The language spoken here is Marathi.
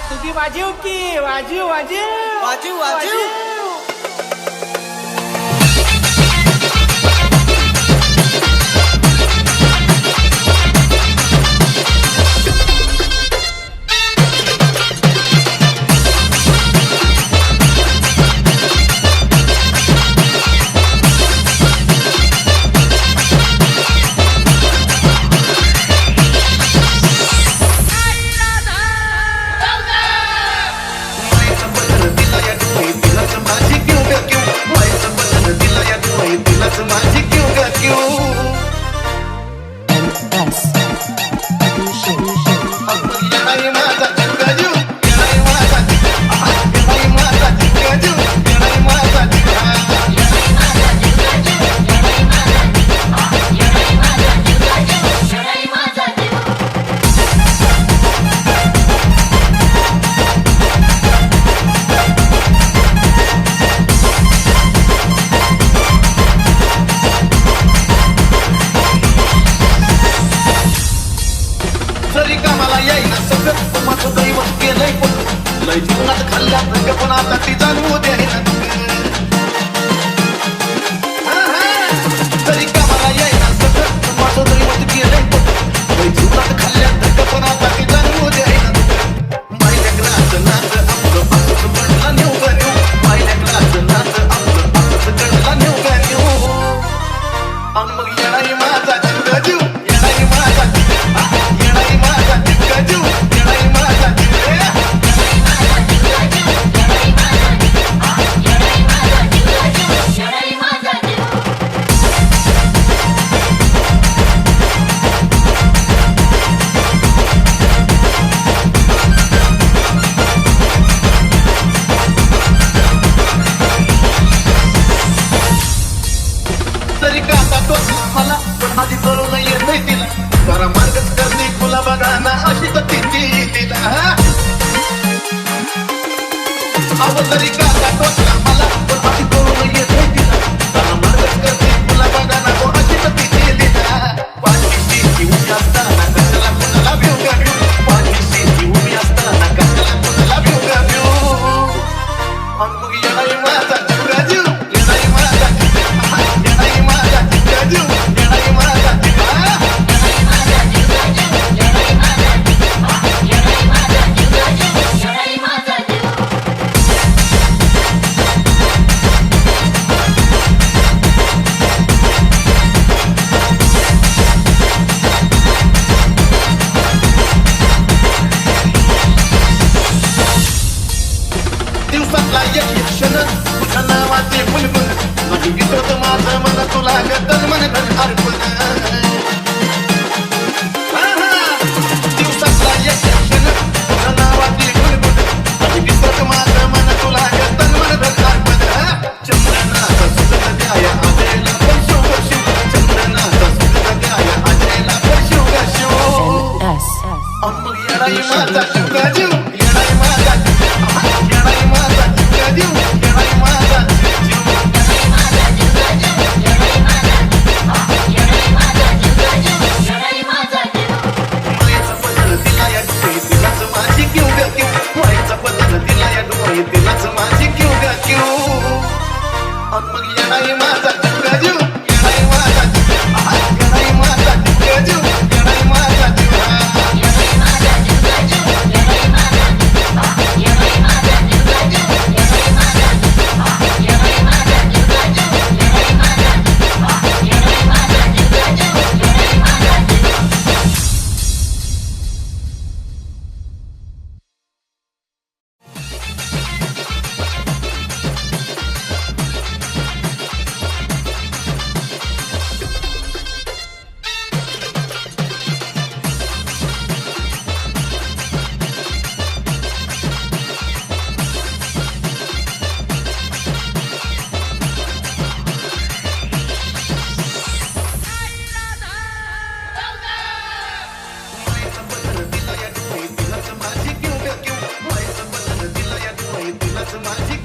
तुझी वाजीव की वाजीव वाजीव वाजीव वाजीव जीवनात खाल्ल्या पण आता ती जाणवू दे तरी कामाला येईना सगळं माझं दैवत गेलंय जीवनात खाल्ल्या पण आता ती जाणवू दे माहिल्या ग्लास नाच आपलं असंच कडला नेऊ ग नेऊ माहिल्या ग्लास नाच आपलं असंच कडला नेऊ ग नेऊ आणि मग येणारी माझा जिंक जीव येणारी माझा येणारी माझा जिंक जीव येणारी माझा तरी का आता टोचला मला पण आधी करून येत नाही तिला जरा मार्गच करणे तुला बघा ना अशी तर ती तिला अव तरी का आता टोचला मला पण आधी करून येत नाही तिला जरा मार्गच करणे तुला बघा ना तो अशी तर ती तिला पाठीशी ती उभी असताना कशाला कुणाला भिऊ का भिऊ पाठीशी ती उभी असताना कशाला कुणाला भिऊ का भिऊ आणि मग येणारी माझा जीव जीव येणारी माझा येणारी माझा जीव येणारी माझा दिवसातला एक क्षण तुझ्या नावाचे बुलबुल माझी विसरत माझं मन तुला गतन मन धन अर्पण दिवसातला एक क्षण तुझ्या नावाचे बुलबुल माझी विसरत माझं मन तुला गतन मन धन अर्पण चंद्रनाथ सुगंध द्याया आजयला पण शिव शिव चंद्रनाथ सुगंध द्याया आजयला पण शिव शिव मग येणारी माझा शिव जीव येणारी माझा येणारी माझा जीव येणारी माझा मायेचा पदर दिला या डोळे तिलाच माझी किव ग किव मायेचा पदर दिला या डोळे तिलाच माझी किव ग किव मग येणारी माझा जीव येणारी माझा येणारी माझा जीव येणारी माझा माझी